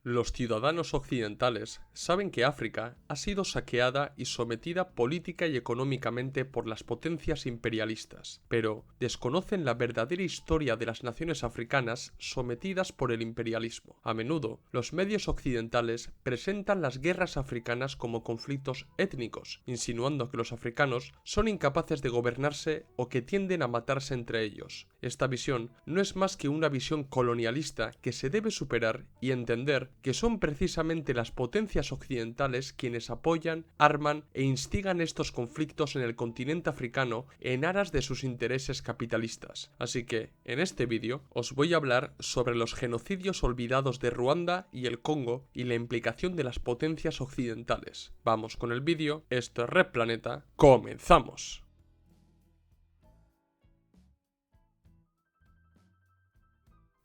Los ciudadanos occidentales saben que África ha sido saqueada y sometida política y económicamente por las potencias imperialistas, pero desconocen la verdadera historia de las naciones africanas sometidas por el imperialismo. A menudo, los medios occidentales presentan las guerras africanas como conflictos étnicos, insinuando que los africanos son incapaces de gobernarse o que tienden a matarse entre ellos. Esta visión no es más que una visión colonialista que se debe superar y entender que son precisamente las potencias occidentales quienes apoyan, arman e instigan estos conflictos en el continente africano en aras de sus intereses capitalistas. Así que, en este vídeo, os voy a hablar sobre los genocidios olvidados de Ruanda y el Congo y la implicación de las potencias occidentales. Vamos con el vídeo, esto es Red Planeta, ¡comenzamos!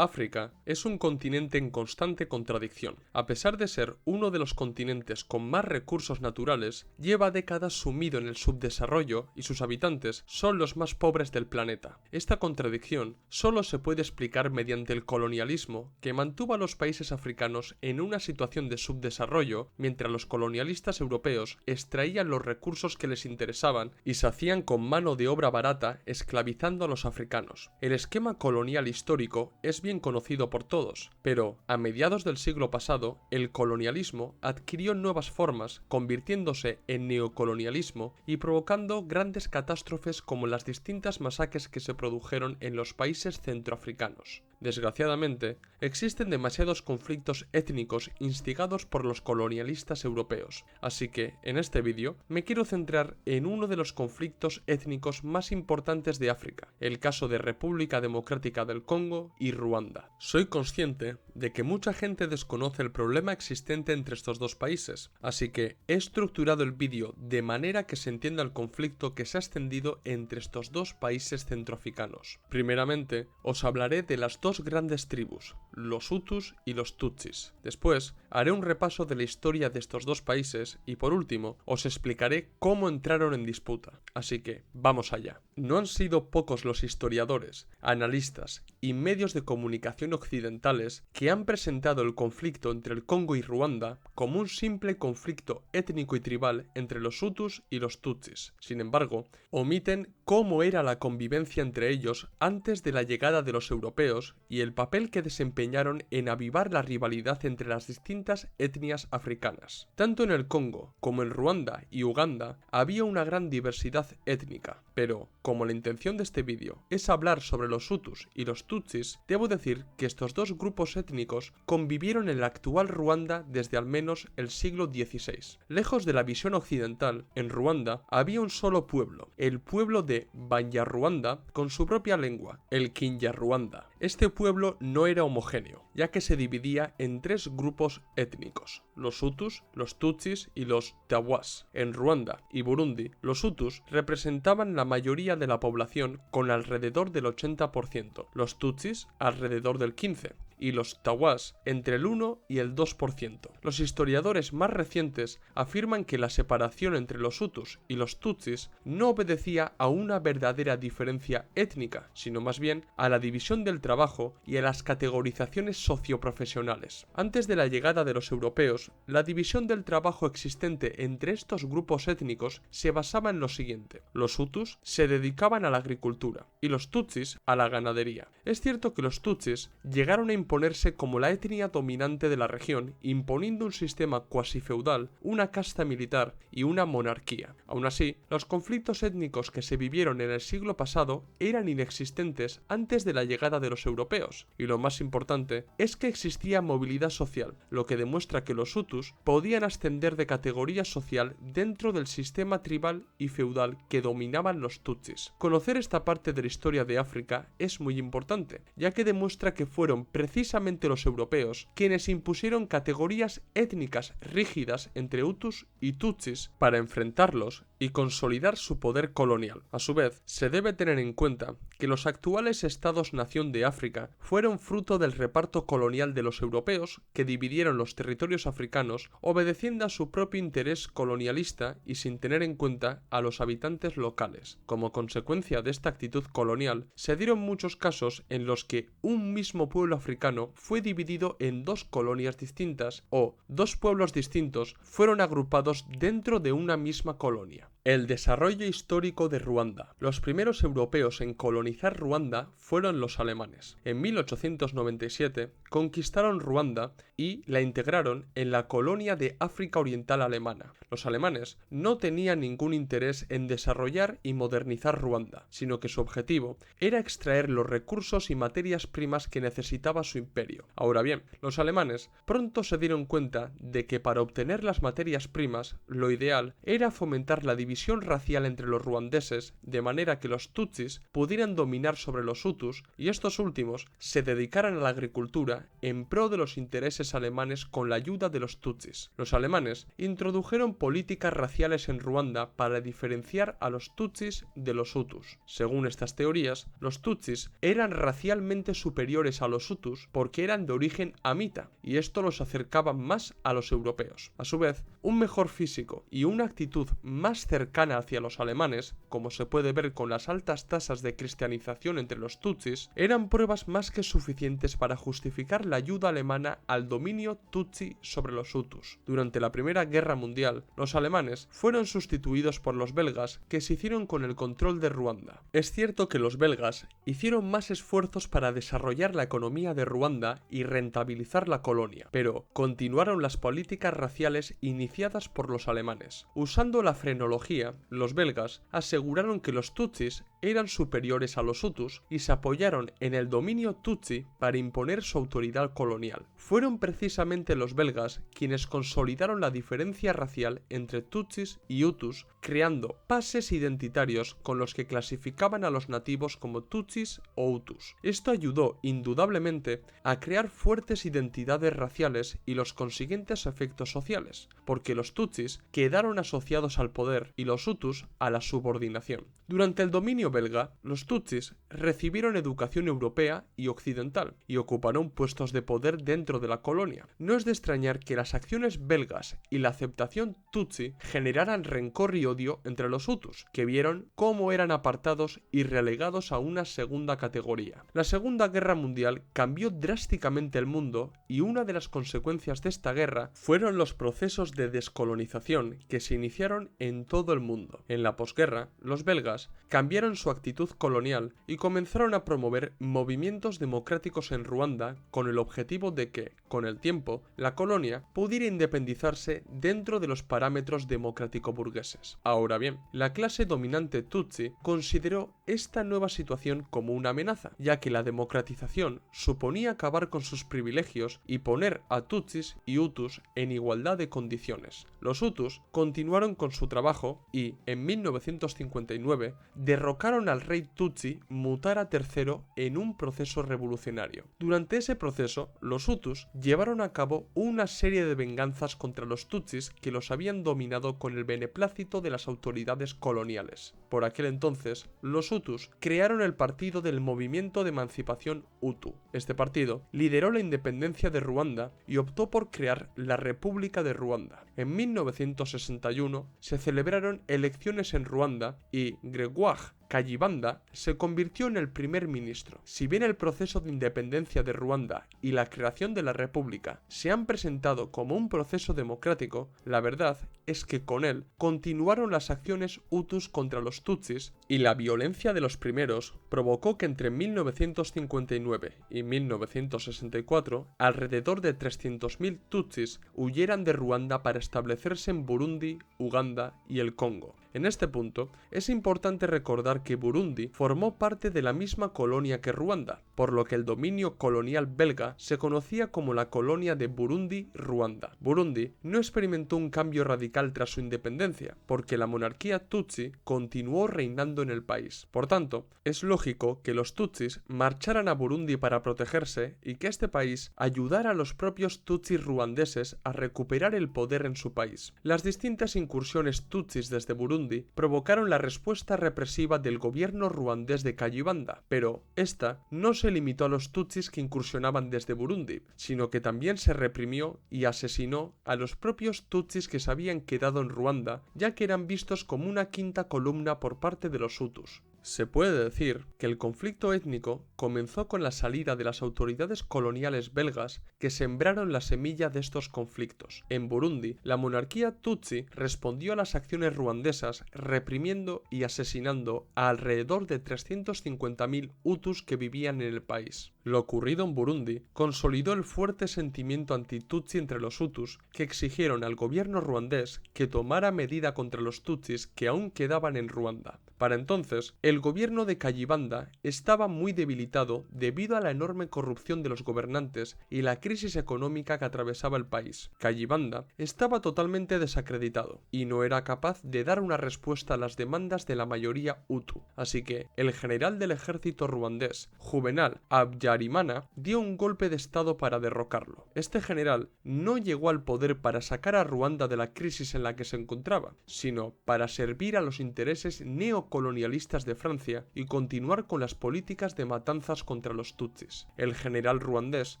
África es un continente en constante contradicción. A pesar de ser uno de los continentes con más recursos naturales, lleva décadas sumido en el subdesarrollo y sus habitantes son los más pobres del planeta. Esta contradicción solo se puede explicar mediante el colonialismo que mantuvo a los países africanos en una situación de subdesarrollo mientras los colonialistas europeos extraían los recursos que les interesaban y se hacían con mano de obra barata esclavizando a los africanos. El esquema colonial histórico es bien conocido por todos, pero a mediados del siglo pasado el colonialismo adquirió nuevas formas, convirtiéndose en neocolonialismo y provocando grandes catástrofes como las distintas masacres que se produjeron en los países centroafricanos. Desgraciadamente, existen demasiados conflictos étnicos instigados por los colonialistas europeos, así que, en este vídeo, me quiero centrar en uno de los conflictos étnicos más importantes de África, el caso de República Democrática del Congo y Ruanda. Soy consciente de que mucha gente desconoce el problema existente entre estos dos países, así que he estructurado el vídeo de manera que se entienda el conflicto que se ha extendido entre estos dos países centroafricanos. Primeramente, os hablaré de las dos grandes tribus, los Hutus y los Tutsis. Después, haré un repaso de la historia de estos dos países y por último, os explicaré cómo entraron en disputa. Así que, vamos allá. No han sido pocos los historiadores, analistas y medios de comunicación occidentales que han presentado el conflicto entre el Congo y Ruanda como un simple conflicto étnico y tribal entre los Hutus y los Tutsis. Sin embargo, omiten cómo era la convivencia entre ellos antes de la llegada de los europeos y el papel que desempeñaron en avivar la rivalidad entre las distintas etnias africanas. Tanto en el Congo como en Ruanda y Uganda había una gran diversidad étnica, pero como la intención de este vídeo es hablar sobre los Hutus y los Tutsis, debo decir que estos dos grupos étnicos convivieron en la actual Ruanda desde al menos el siglo XVI. Lejos de la visión occidental, en Ruanda había un solo pueblo, el pueblo de Banyarwanda, con su propia lengua, el Kinyarwanda. Este pueblo no era homogéneo, ya que se dividía en tres grupos étnicos, los Hutus, los Tutsis y los Tawas. En Ruanda y Burundi, los Hutus representaban la mayoría de la población con alrededor del 80%, los Tutsis alrededor del 15%, y los Tawas entre el 1 y el 2%. Los historiadores más recientes afirman que la separación entre los Hutus y los Tutsis no obedecía a una verdadera diferencia étnica, sino más bien a la división del trabajo y a las categorizaciones socioprofesionales. Antes de la llegada de los europeos, la división del trabajo existente entre estos grupos étnicos se basaba en lo siguiente: los Hutus se dedicaban a la agricultura y los Tutsis a la ganadería. Es cierto que los Tutsis llegaron a imponerse como la etnia dominante de la región, imponiendo un sistema cuasi feudal, una casta militar y una monarquía. Aún así, los conflictos étnicos que se vivieron en el siglo pasado eran inexistentes antes de la llegada de los europeos, y lo más importante es que existía movilidad social, lo que demuestra que los Hutus podían ascender de categoría social dentro del sistema tribal y feudal que dominaban los Tutsis. Conocer esta parte de la historia de África es muy importante, ya que demuestra que fueron precisamente los europeos quienes impusieron categorías étnicas rígidas entre Hutus y Tutsis para enfrentarlos y consolidar su poder colonial. A su vez, se debe tener en cuenta que los actuales estados-nación de África fueron fruto del reparto colonial de los europeos que dividieron los territorios africanos obedeciendo a su propio interés colonialista y sin tener en cuenta a los habitantes locales. Como consecuencia de esta actitud colonial, se dieron muchos casos en los que un mismo pueblo africano fue dividido en dos colonias distintas o dos pueblos distintos fueron agrupados dentro de una misma colonia. El desarrollo histórico de Ruanda. Los primeros europeos en colonizar Ruanda fueron los alemanes. En 1897 conquistaron Ruanda y la integraron en la colonia de África Oriental alemana. Los alemanes no tenían ningún interés en desarrollar y modernizar Ruanda, sino que su objetivo era extraer los recursos y materias primas que necesitaba su imperio. Ahora bien, los alemanes pronto se dieron cuenta de que para obtener las materias primas, lo ideal era fomentar la división racial entre los ruandeses, de manera que los tutsis pudieran dominar sobre los hutus y estos últimos se dedicaran a la agricultura en pro de los intereses alemanes con la ayuda de los tutsis. Los alemanes introdujeron políticas raciales en Ruanda para diferenciar a los tutsis de los hutus. Según estas teorías, los tutsis eran racialmente superiores a los hutus porque eran de origen amita y esto los acercaba más a los europeos. A su vez, un mejor físico y una actitud más cercana hacia los alemanes, como se puede ver con las altas tasas de cristianización entre los tutsis, eran pruebas más que suficientes para justificar la ayuda alemana al dominio tutsi sobre los hutus. Durante la Primera Guerra Mundial, los alemanes fueron sustituidos por los belgas que se hicieron con el control de Ruanda. Es cierto que los belgas hicieron más esfuerzos para desarrollar la economía de Ruanda y rentabilizar la colonia, pero continuaron las políticas raciales iniciadas por los alemanes. Usando la frenología, los belgas aseguraron que los tutsis eran superiores a los hutus y se apoyaron en el dominio tutsi para imponer su autoridad colonial. Fueron precisamente los belgas quienes consolidaron la diferencia racial entre tutsis y hutus, creando pases identitarios con los que clasificaban a los nativos como tutsis o hutus. Esto ayudó indudablemente a crear fuertes identidades raciales y los consiguientes efectos sociales, porque los tutsis quedaron asociados al poder y los hutus a la subordinación. Durante el dominio belga, los tutsis recibieron educación europea y occidental y ocuparon puestos de poder dentro de la colonia. No es de extrañar que las acciones belgas y la aceptación tutsi generaran rencor y odio entre los hutus, que vieron cómo eran apartados y relegados a una segunda categoría. La Segunda Guerra Mundial cambió drásticamente el mundo y una de las consecuencias de esta guerra fueron los procesos de descolonización que se iniciaron en todo el mundo. En la posguerra, los belgas cambiaron su actitud colonial y comenzaron a promover movimientos democráticos en Ruanda con el objetivo de que, con el tiempo, la colonia pudiera independizarse dentro de los parámetros democrático-burgueses. Ahora bien, la clase dominante tutsi consideró esta nueva situación como una amenaza, ya que la democratización suponía acabar con sus privilegios y poner a tutsis y hutus en igualdad de condiciones. Los hutus continuaron con su trabajo y, en 1959, derrocaron al rey tutsi Mutara III en un proceso revolucionario. Durante ese proceso, los hutus llevaron a cabo una serie de venganzas contra los tutsis que los habían dominado con el beneplácito de las autoridades coloniales. Por aquel entonces, los hutus crearon el Partido del Movimiento de Emancipación Hutu. Este partido lideró la independencia de Ruanda y optó por crear la República de Ruanda. En 1961 se celebraron elecciones en Ruanda y Gregoire Kayibanda se convirtió en el primer ministro. Si bien el proceso de independencia de Ruanda y la creación de la República se han presentado como un proceso democrático, la verdad es que con él continuaron las acciones hutus contra los tutsis y la violencia de los primeros provocó que entre 1959 y 1964 alrededor de 300.000 tutsis huyeran de Ruanda para establecerse en Burundi, Uganda y el Congo. En este punto, es importante recordar que Burundi formó parte de la misma colonia que Ruanda, por lo que el dominio colonial belga se conocía como la colonia de Burundi-Ruanda. Burundi no experimentó un cambio radical tras su independencia, porque la monarquía tutsi continuó reinando reinando en el país. Por tanto, es lógico que los tutsis marcharan a Burundi para protegerse y que este país ayudara a los propios tutsis ruandeses a recuperar el poder en su país. Las distintas incursiones tutsis desde Burundi provocaron la respuesta represiva del gobierno ruandés de Kayibanda, pero esta no se limitó a los tutsis que incursionaban desde Burundi, sino que también se reprimió y asesinó a los propios tutsis que se habían quedado en Ruanda, ya que eran vistos como una quinta columna por parte de los hutus. Se puede decir que el conflicto étnico comenzó con la salida de las autoridades coloniales belgas que sembraron la semilla de estos conflictos. En Burundi, la monarquía tutsi respondió a las acciones ruandesas reprimiendo y asesinando a alrededor de 350.000 hutus que vivían en el país. Lo ocurrido en Burundi consolidó el fuerte sentimiento anti-tutsi entre los hutus que exigieron al gobierno ruandés que tomara medida contra los tutsis que aún quedaban en Ruanda. Para entonces, el gobierno de Kayibanda estaba muy debilitado debido a la enorme corrupción de los gobernantes y la crisis económica que atravesaba el país. Kayibanda estaba totalmente desacreditado y no era capaz de dar una respuesta a las demandas de la mayoría hutu. Así que el general del ejército ruandés, Juvenal Habyarimana, dio un golpe de estado para derrocarlo. Este general no llegó al poder para sacar a Ruanda de la crisis en la que se encontraba, sino para servir a los intereses neocolonialistas de Francia y continuar con las políticas de matanzas contra los tutsis. El general ruandés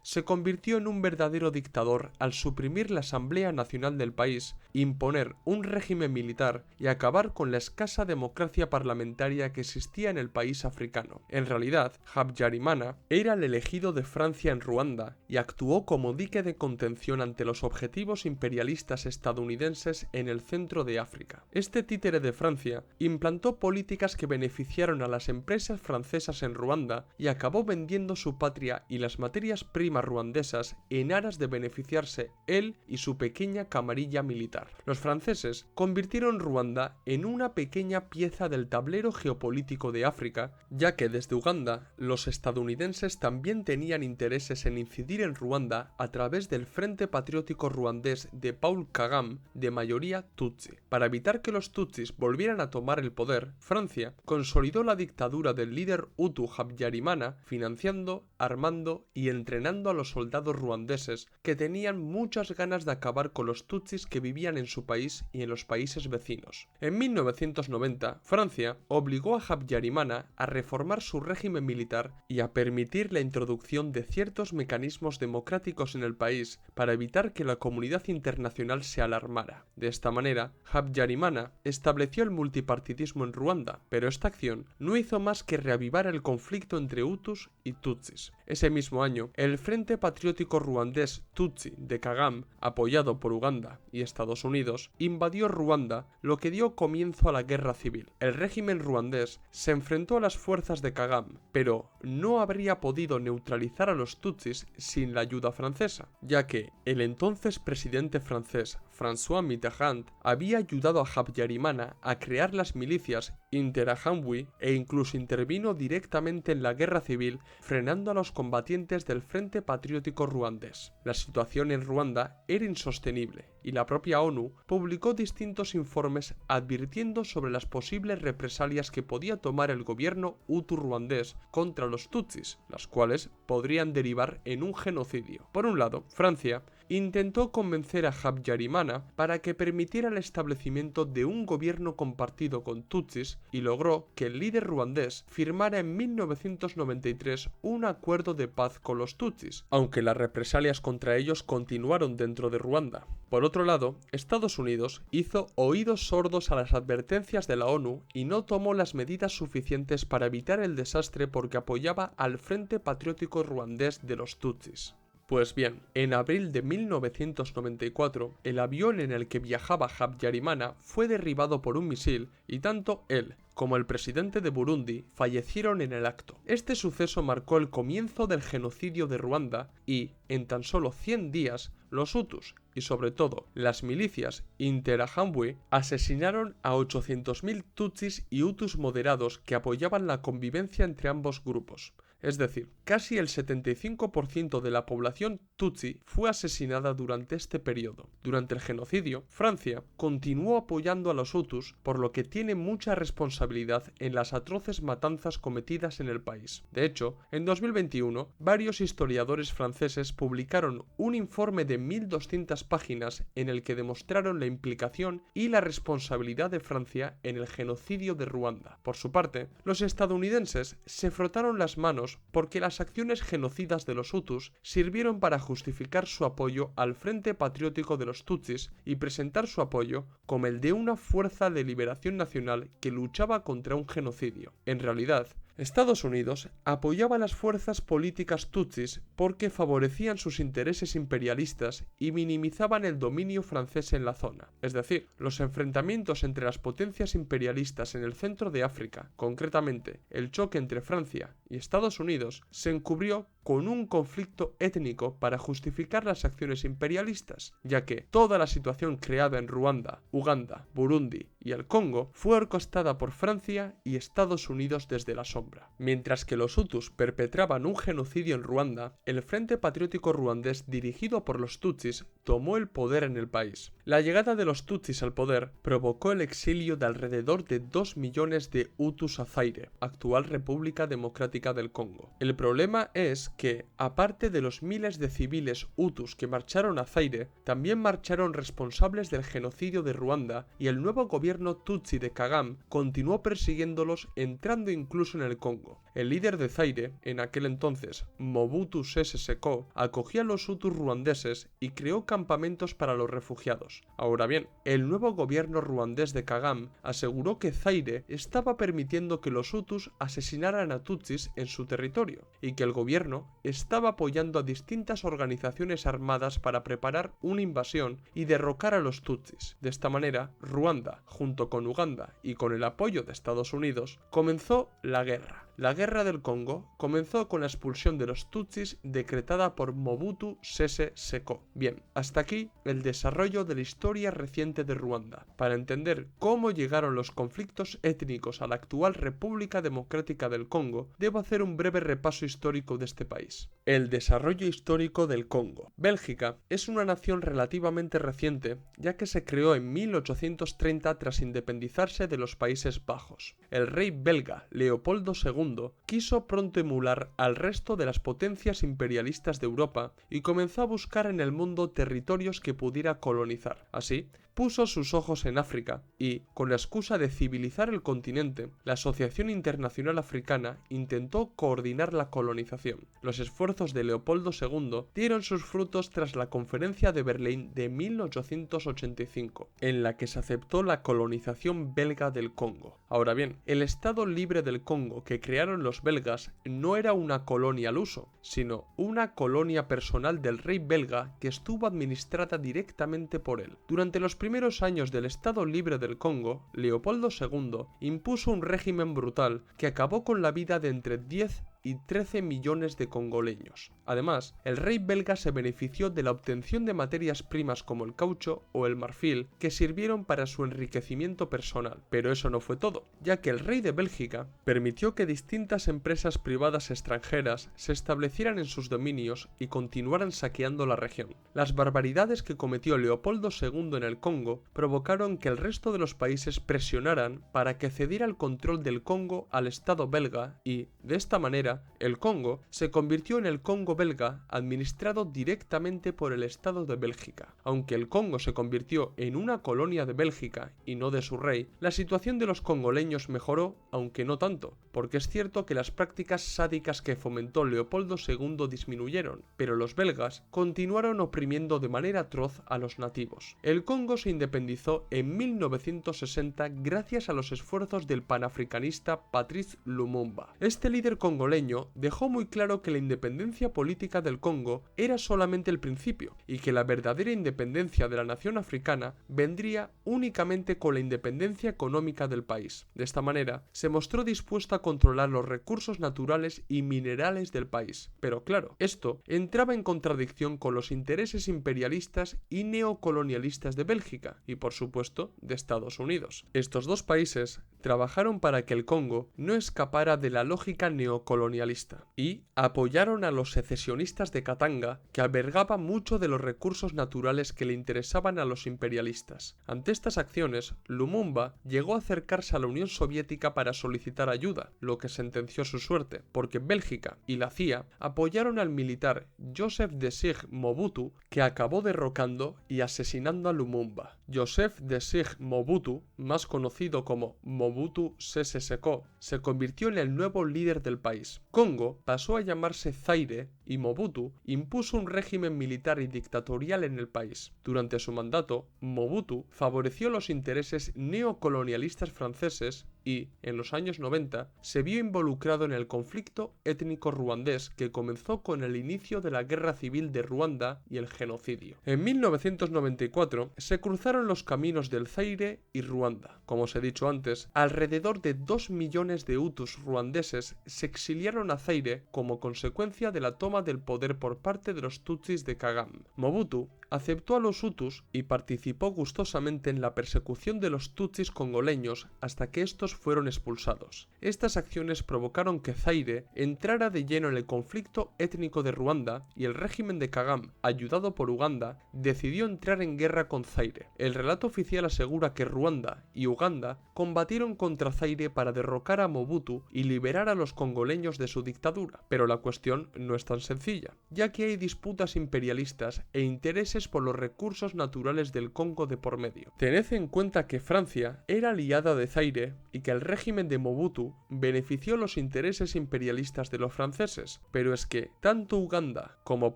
se convirtió en un verdadero dictador al suprimir la Asamblea Nacional del país, imponer un régimen militar y acabar con la escasa democracia parlamentaria que existía en el país africano. En realidad, Habyarimana era el elegido de Francia en Ruanda y actuó como dique de contención ante los objetivos imperialistas estadounidenses en el centro de África. Este títere de Francia implantó políticas que beneficiaron a las empresas francesas en Ruanda y acabó vendiendo su patria y las materias primas ruandesas en aras de beneficiarse él y su pequeña camarilla militar. Los franceses convirtieron Ruanda en una pequeña pieza del tablero geopolítico de África, ya que desde Uganda los estadounidenses también tenían intereses en incidir en Ruanda a través del Frente Patriótico Ruandés de Paul Kagame, de mayoría tutsi. Para evitar que los tutsis volvieran a tomar el poder, Francia consolidó la dictadura del líder hutu Habyarimana, financiando, armando y entrenando a los soldados ruandeses que tenían muchas ganas de acabar con los tutsis que vivían en su país y en los países vecinos. En 1990, Francia obligó a Habyarimana a reformar su régimen militar y a permitir la introducción de ciertos mecanismos democráticos en el país para evitar que la comunidad internacional se alarmara. De esta manera, Habyarimana estableció el multipartidismo en Ruanda, pero esta acción no hizo más que reavivar el conflicto entre hutus y tutsis. Ese mismo año, el Frente Patriótico Ruandés Tutsi de Kagame, apoyado por Uganda y Estados Unidos, invadió Ruanda, lo que dio comienzo a la guerra civil. El régimen ruandés se enfrentó a las fuerzas de Kagame, pero no habría podido neutralizar a los tutsis sin la ayuda francesa, ya que el entonces presidente francés François Mitterrand había ayudado a Habyarimana a crear las milicias Interahamwe e incluso intervino directamente en la guerra civil, frenando a los combatientes del Frente Patriótico Ruandés. La situación en Ruanda era insostenible y la propia ONU publicó distintos informes advirtiendo sobre las posibles represalias que podía tomar el gobierno hutu ruandés contra los tutsis, las cuales podrían derivar en un genocidio. Por un lado, Francia intentó convencer a Habyarimana para que permitiera el establecimiento de un gobierno compartido con tutsis y logró que el líder ruandés firmara en 1993 un acuerdo de paz con los tutsis, aunque las represalias contra ellos continuaron dentro de Ruanda. Por otro lado, Estados Unidos hizo oídos sordos a las advertencias de la ONU y no tomó las medidas suficientes para evitar el desastre porque apoyaba al Frente Patriótico Ruandés de los tutsis. Pues bien, en abril de 1994, el avión en el que viajaba Habyarimana fue derribado por un misil y tanto él como el presidente de Burundi fallecieron en el acto. Este suceso marcó el comienzo del genocidio de Ruanda y, en tan solo 100 días, los hutus y sobre todo las milicias Interahamwe asesinaron a 800.000 tutsis y hutus moderados que apoyaban la convivencia entre ambos grupos. Es decir, casi el 75% de la población tutsi fue asesinada durante este periodo. Durante el genocidio, Francia continuó apoyando a los hutus, por lo que tiene mucha responsabilidad en las atroces matanzas cometidas en el país. De hecho, en 2021, varios historiadores franceses publicaron un informe de 1200 páginas en el que demostraron la implicación y la responsabilidad de Francia en el genocidio de Ruanda. Por su parte, los estadounidenses se frotaron las manos porque las acciones genocidas de los hutus sirvieron para justificar su apoyo al Frente Patriótico de los Tutsis y presentar su apoyo como el de una fuerza de liberación nacional que luchaba contra un genocidio. En realidad, Estados Unidos apoyaba a las fuerzas políticas tutsis porque favorecían sus intereses imperialistas y minimizaban el dominio francés en la zona. Es decir, los enfrentamientos entre las potencias imperialistas en el centro de África, concretamente el choque entre Francia y Estados Unidos, se encubrió con un conflicto étnico para justificar las acciones imperialistas, ya que toda la situación creada en Ruanda, Uganda, Burundi y el Congo fue orquestada por Francia y Estados Unidos desde la sombra. Mientras que los hutus perpetraban un genocidio en Ruanda, el Frente Patriótico Ruandés dirigido por los tutsis tomó el poder en el país. La llegada de los tutsis al poder provocó el exilio de alrededor de 2 millones de hutus a Zaire, actual República Democrática del Congo. El problema es que, aparte de los miles de civiles hutus que marcharon a Zaire, también marcharon responsables del genocidio de Ruanda y el nuevo gobierno tutsi de Kagame continuó persiguiéndolos, entrando incluso en el Congo. El líder de Zaire, en aquel entonces Mobutu Sese Seko, acogía a los hutus ruandeses y creó campamentos para los refugiados. Ahora bien, el nuevo gobierno ruandés de Kagame aseguró que Zaire estaba permitiendo que los hutus asesinaran a tutsis en su territorio y que el gobierno estaba apoyando a distintas organizaciones armadas para preparar una invasión y derrocar a los tutsis. De esta manera, Ruanda, junto con Uganda y con el apoyo de Estados Unidos, comenzó la guerra. La guerra del Congo comenzó con la expulsión de los tutsis decretada por Mobutu Sese Seko. Bien, hasta aquí el desarrollo de la historia reciente de Ruanda. Para entender cómo llegaron los conflictos étnicos a la actual República Democrática del Congo, debo hacer un breve repaso histórico de este país. El desarrollo histórico del Congo. Bélgica es una nación relativamente reciente, ya que se creó en 1830 tras independizarse de los Países Bajos. El rey belga Leopoldo II quiso pronto emular al resto de las potencias imperialistas de Europa y comenzó a buscar en el mundo territorios que pudiera colonizar. Así, puso sus ojos en África y, con la excusa de civilizar el continente, la Asociación Internacional Africana intentó coordinar la colonización. Los esfuerzos de Leopoldo II dieron sus frutos tras la Conferencia de Berlín de 1885, en la que se aceptó la colonización belga del Congo. Ahora bien, el Estado Libre del Congo que crearon los belgas no era una colonia al uso, sino una colonia personal del rey belga que estuvo administrada directamente por él. Durante los primeros años del Estado Libre del Congo, Leopoldo II impuso un régimen brutal que acabó con la vida de entre 10 y 13 millones de congoleños. Además, el rey belga se benefició de la obtención de materias primas como el caucho o el marfil que sirvieron para su enriquecimiento personal. Pero eso no fue todo, ya que el rey de Bélgica permitió que distintas empresas privadas extranjeras se establecieran en sus dominios y continuaran saqueando la región. Las barbaridades que cometió Leopoldo II en el Congo provocaron que el resto de los países presionaran para que cediera el control del Congo al Estado belga y, de esta manera, el Congo se convirtió en el Congo belga, administrado directamente por el Estado de Bélgica. Aunque el Congo se convirtió en una colonia de Bélgica y no de su rey, la situación de los congoleños mejoró, aunque no tanto, porque es cierto que las prácticas sádicas que fomentó Leopoldo II disminuyeron, pero los belgas continuaron oprimiendo de manera atroz a los nativos. El Congo se independizó en 1960 gracias a los esfuerzos del panafricanista Patrice Lumumba. Este líder congoleño dejó muy claro que la independencia política del Congo era solamente el principio y que la verdadera independencia de la nación africana vendría únicamente con la independencia económica del país. De esta manera, se mostró dispuesto a controlar los recursos naturales y minerales del país. Pero claro, esto entraba en contradicción con los intereses imperialistas y neocolonialistas de Bélgica y, por supuesto, de Estados Unidos. Estos dos países trabajaron para que el Congo no escapara de la lógica neocolonialista colonialista y apoyaron a los secesionistas de Katanga, que albergaban mucho de los recursos naturales que le interesaban a los imperialistas. Ante estas acciones, Lumumba llegó a acercarse a la Unión Soviética para solicitar ayuda, lo que sentenció su suerte, porque Bélgica y la CIA apoyaron al militar Joseph de Sig Mobutu, que acabó derrocando y asesinando a Lumumba. Joseph de Sig Mobutu, más conocido como Mobutu Sese Seko, se convirtió en el nuevo líder del país. Congo pasó a llamarse Zaire y Mobutu impuso un régimen militar y dictatorial en el país. Durante su mandato, Mobutu favoreció los intereses neocolonialistas franceses y, en los años 90, se vio involucrado en el conflicto étnico ruandés que comenzó con el inicio de la Guerra Civil de Ruanda y el genocidio. En 1994 se cruzaron los caminos del Zaire y Ruanda. Como os he dicho antes, alrededor de 2 millones de hutus ruandeses se exiliaron a Zaire como consecuencia de la toma del poder por parte de los tutsis de Kagame. Mobutu aceptó a los hutus y participó gustosamente en la persecución de los tutsis congoleños hasta que estos fueron expulsados. Estas acciones provocaron que Zaire entrara de lleno en el conflicto étnico de Ruanda y el régimen de Kagame, ayudado por Uganda, decidió entrar en guerra con Zaire. El relato oficial asegura que Ruanda y Uganda combatieron contra Zaire para derrocar a Mobutu y liberar a los congoleños de su dictadura. Pero la cuestión no es tan sencilla, ya que hay disputas imperialistas e intereses por los recursos naturales del Congo de por medio. Tened en cuenta que Francia era aliada de Zaire y que el régimen de Mobutu benefició los intereses imperialistas de los franceses, pero es que tanto Uganda como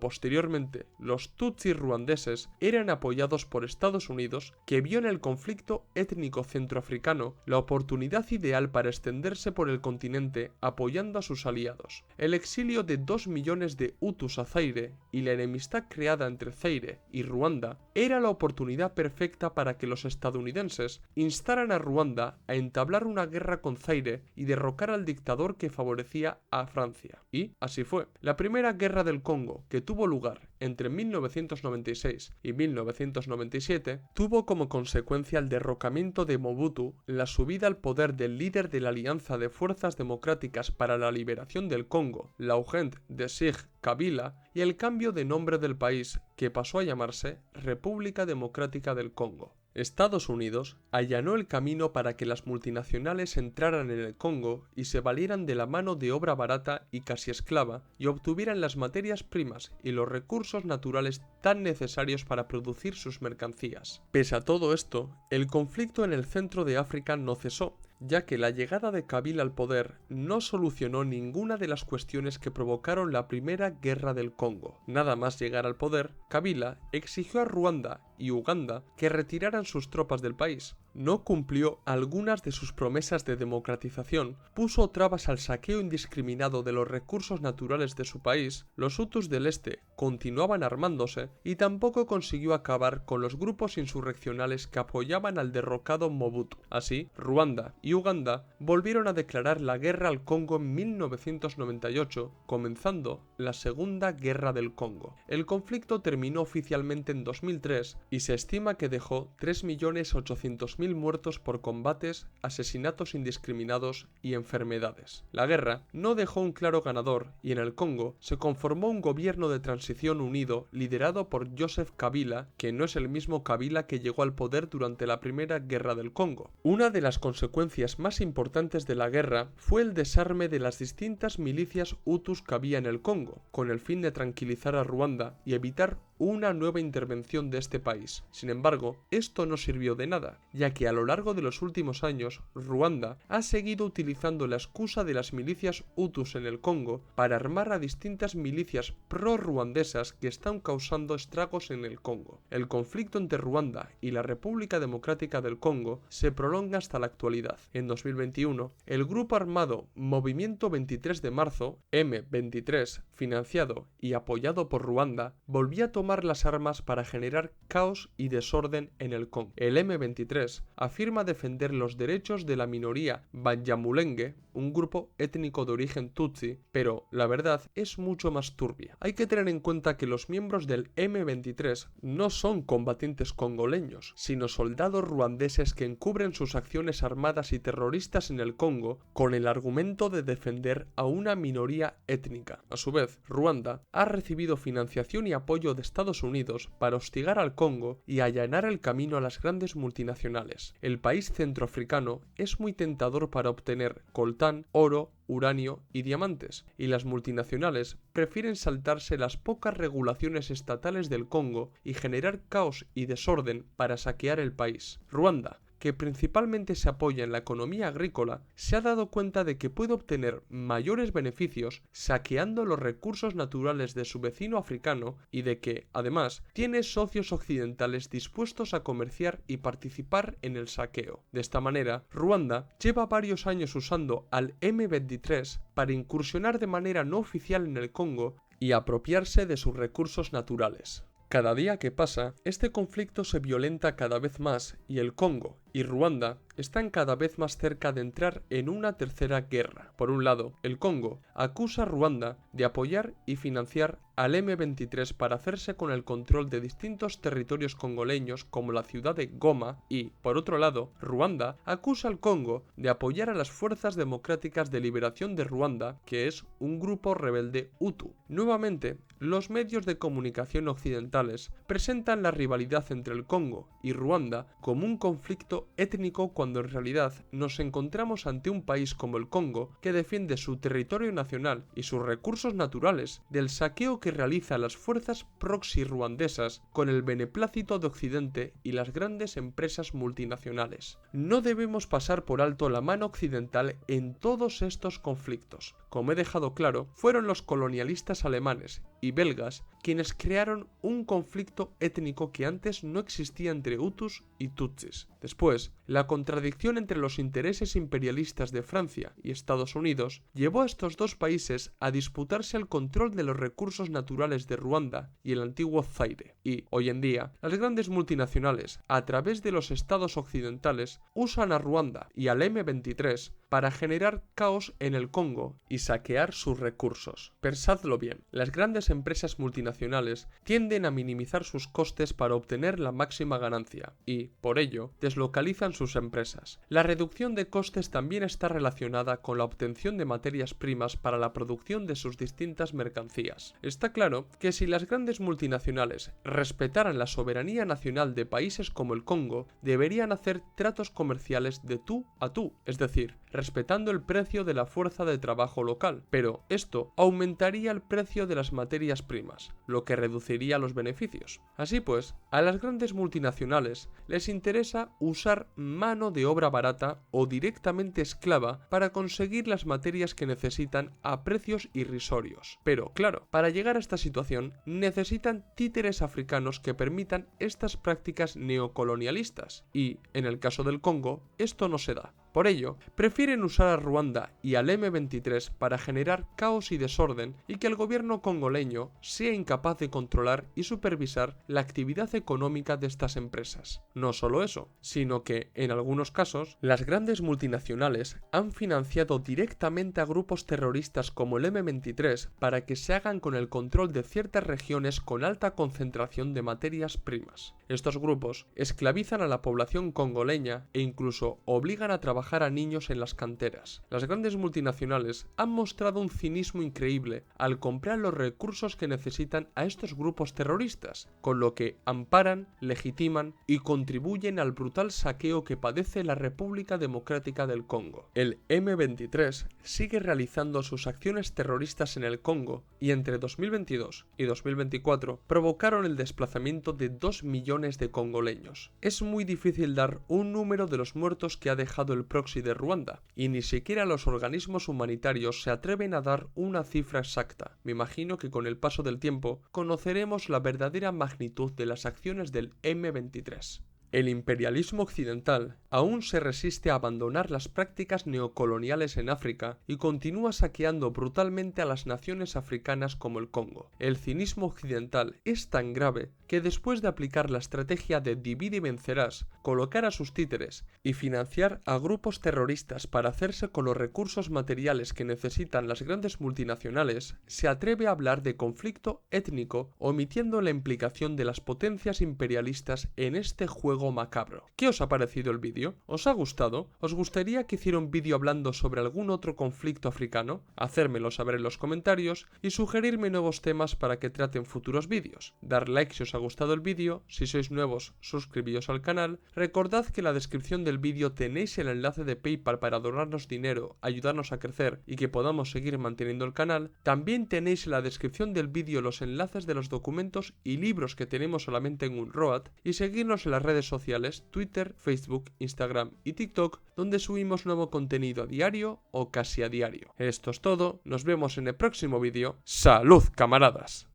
posteriormente los tutsis ruandeses eran apoyados por Estados Unidos, que vio en el conflicto étnico centroafricano la oportunidad ideal para extenderse por el continente apoyando a sus aliados. El exilio de 2 millones de hutus a Zaire y la enemistad creada entre Zaire y Ruanda era la oportunidad perfecta para que los estadounidenses instaran a Ruanda a entablar una guerra con Zaire y derrocar al dictador que favorecía a Francia. Y así fue. La primera guerra del Congo, que tuvo lugar entre 1996 y 1997, tuvo como consecuencia el derrocamiento de Mobutu, la subida al poder del líder de la Alianza de Fuerzas Democráticas para la Liberación del Congo, Laurent Desig Kabila, y el cambio de nombre del país, que pasó a llamarse República Democrática del Congo. Estados Unidos allanó el camino para que las multinacionales entraran en el Congo y se valieran de la mano de obra barata y casi esclava y obtuvieran las materias primas y los recursos naturales tan necesarios para producir sus mercancías. Pese a todo esto, el conflicto en el centro de África no cesó, ya que la llegada de Kabila al poder no solucionó ninguna de las cuestiones que provocaron la primera guerra del Congo. Nada más llegar al poder, Kabila exigió a Ruanda y Uganda que retiraran sus tropas del país. No cumplió algunas de sus promesas de democratización, puso trabas al saqueo indiscriminado de los recursos naturales de su país, los hutus del este continuaban armándose y tampoco consiguió acabar con los grupos insurreccionales que apoyaban al derrocado Mobutu. Así, Ruanda y Uganda volvieron a declarar la guerra al Congo en 1998, comenzando la Segunda Guerra del Congo. El conflicto terminó oficialmente en 2003 y se estima que dejó 3.800.000 muertos por combates, asesinatos indiscriminados y enfermedades. La guerra no dejó un claro ganador y en el Congo se conformó un gobierno de transición unido liderado por Joseph Kabila, que no es el mismo Kabila que llegó al poder durante la Primera Guerra del Congo. Una de las consecuencias más importantes de la guerra fue el desarme de las distintas milicias hutus que había en el Congo, con el fin de tranquilizar a Ruanda y evitar una nueva intervención de este país. Sin embargo, esto no sirvió de nada, ya que a lo largo de los últimos años, Ruanda ha seguido utilizando la excusa de las milicias hutus en el Congo para armar a distintas milicias pro-ruandesas que están causando estragos en el Congo. El conflicto entre Ruanda y la República Democrática del Congo se prolonga hasta la actualidad. En 2021, el grupo armado Movimiento 23 de Marzo, M23, financiado y apoyado por Ruanda, volvió a tomar las armas para generar caos y desorden en el Congo. El M23 afirma defender los derechos de la minoría Banyamulenge, un grupo étnico de origen tutsi, pero la verdad es mucho más turbia. Hay que tener en cuenta que los miembros del M23 no son combatientes congoleños, sino soldados ruandeses que encubren sus acciones armadas y terroristas en el Congo con el argumento de defender a una minoría étnica. A su vez, Ruanda ha recibido financiación y apoyo de Estados Unidos para hostigar al Congo y allanar el camino a las grandes multinacionales. El país centroafricano es muy tentador para obtener coltán, oro, uranio y diamantes, y las multinacionales prefieren saltarse las pocas regulaciones estatales del Congo y generar caos y desorden para saquear el país. Ruanda, que principalmente se apoya en la economía agrícola, se ha dado cuenta de que puede obtener mayores beneficios saqueando los recursos naturales de su vecino africano y de que, además, tiene socios occidentales dispuestos a comerciar y participar en el saqueo. De esta manera, Ruanda lleva varios años usando al M23 para incursionar de manera no oficial en el Congo y apropiarse de sus recursos naturales. Cada día que pasa, este conflicto se violenta cada vez más y el Congo y Ruanda están cada vez más cerca de entrar en una tercera guerra. Por un lado, el Congo acusa a Ruanda de apoyar y financiar al M23 para hacerse con el control de distintos territorios congoleños como la ciudad de Goma y, por otro lado, Ruanda acusa al Congo de apoyar a las Fuerzas Democráticas de Liberación de Ruanda, que es un grupo rebelde Hutu. Nuevamente, los medios de comunicación occidentales presentan la rivalidad entre el Congo y Ruanda como un conflicto étnico cuando en realidad nos encontramos ante un país como el Congo que defiende su territorio nacional y sus recursos naturales del saqueo que realizan las fuerzas proxy ruandesas con el beneplácito de Occidente y las grandes empresas multinacionales. No debemos pasar por alto la mano occidental en todos estos conflictos. Como he dejado claro, fueron los colonialistas alemanes y belgas quienes crearon un conflicto étnico que antes no existía entre Hutus y Tutsis. Después, la contradicción entre los intereses imperialistas de Francia y Estados Unidos llevó a estos dos países a disputarse el control de los recursos naturales de Ruanda y el antiguo Zaire. Y, hoy en día, las grandes multinacionales, a través de los estados occidentales, usan a Ruanda y al M23 para generar caos en el Congo y saquear sus recursos. Pensadlo bien, las grandes empresas multinacionales tienden a minimizar sus costes para obtener la máxima ganancia y, por ello, deslocalizan sus empresas. La reducción de costes también está relacionada con la obtención de materias primas para la producción de sus distintas mercancías. Está claro que si las grandes multinacionales respetaran la soberanía nacional de países como el Congo, deberían hacer tratos comerciales de tú a tú, es decir, respetando el precio de la fuerza de trabajo local, pero esto aumentaría el precio de las materias primas, lo que reduciría los beneficios. Así pues, a las grandes multinacionales les interesa usar mano de obra barata o directamente esclava para conseguir las materias que necesitan a precios irrisorios. Pero, claro, para llegar a esta situación necesitan títeres africanos que permitan estas prácticas neocolonialistas y, en el caso del Congo, esto no se da. Por ello, prefieren usar a Ruanda y al M23 para generar caos y desorden y que el gobierno congoleño sea incapaz de controlar y supervisar la actividad económica de estas empresas. No solo eso, sino que, en algunos casos, las grandes multinacionales han financiado directamente a grupos terroristas como el M23 para que se hagan con el control de ciertas regiones con alta concentración de materias primas. Estos grupos esclavizan a la población congoleña e incluso obligan a trabajar a niños en las canteras. Las grandes multinacionales han mostrado un cinismo increíble al comprar los recursos que necesitan a estos grupos terroristas, con lo que amparan, legitiman y contribuyen al brutal saqueo que padece la República Democrática del Congo. El M23 sigue realizando sus acciones terroristas en el Congo y entre 2022 y 2024 provocaron el desplazamiento de 2 millones de congoleños. Es muy difícil dar un número de los muertos que ha dejado el proxy de Ruanda, y ni siquiera los organismos humanitarios se atreven a dar una cifra exacta. Me imagino que con el paso del tiempo conoceremos la verdadera magnitud de las acciones del M23. El imperialismo occidental aún se resiste a abandonar las prácticas neocoloniales en África y continúa saqueando brutalmente a las naciones africanas como el Congo. El cinismo occidental es tan grave que después de aplicar la estrategia de divide y vencerás, colocar a sus títeres y financiar a grupos terroristas para hacerse con los recursos materiales que necesitan las grandes multinacionales, se atreve a hablar de conflicto étnico omitiendo la implicación de las potencias imperialistas en este juego macabro. ¿Qué os ha parecido el vídeo? ¿Os ha gustado? ¿Os gustaría que hiciera un vídeo hablando sobre algún otro conflicto africano? Hacérmelo saber en los comentarios y sugerirme nuevos temas para que traten futuros vídeos. Dar like si os ha gustado el vídeo, si sois nuevos suscribíos al canal, recordad que en la descripción del vídeo tenéis el enlace de PayPal para donarnos dinero, ayudarnos a crecer y que podamos seguir manteniendo el canal. También tenéis en la descripción del vídeo los enlaces de los documentos y libros que tenemos solamente en Unroad y seguirnos en las redes sociales Twitter, Facebook, Instagram y TikTok, donde subimos nuevo contenido a diario o casi a diario. Esto es todo, nos vemos en el próximo vídeo. ¡Salud, camaradas!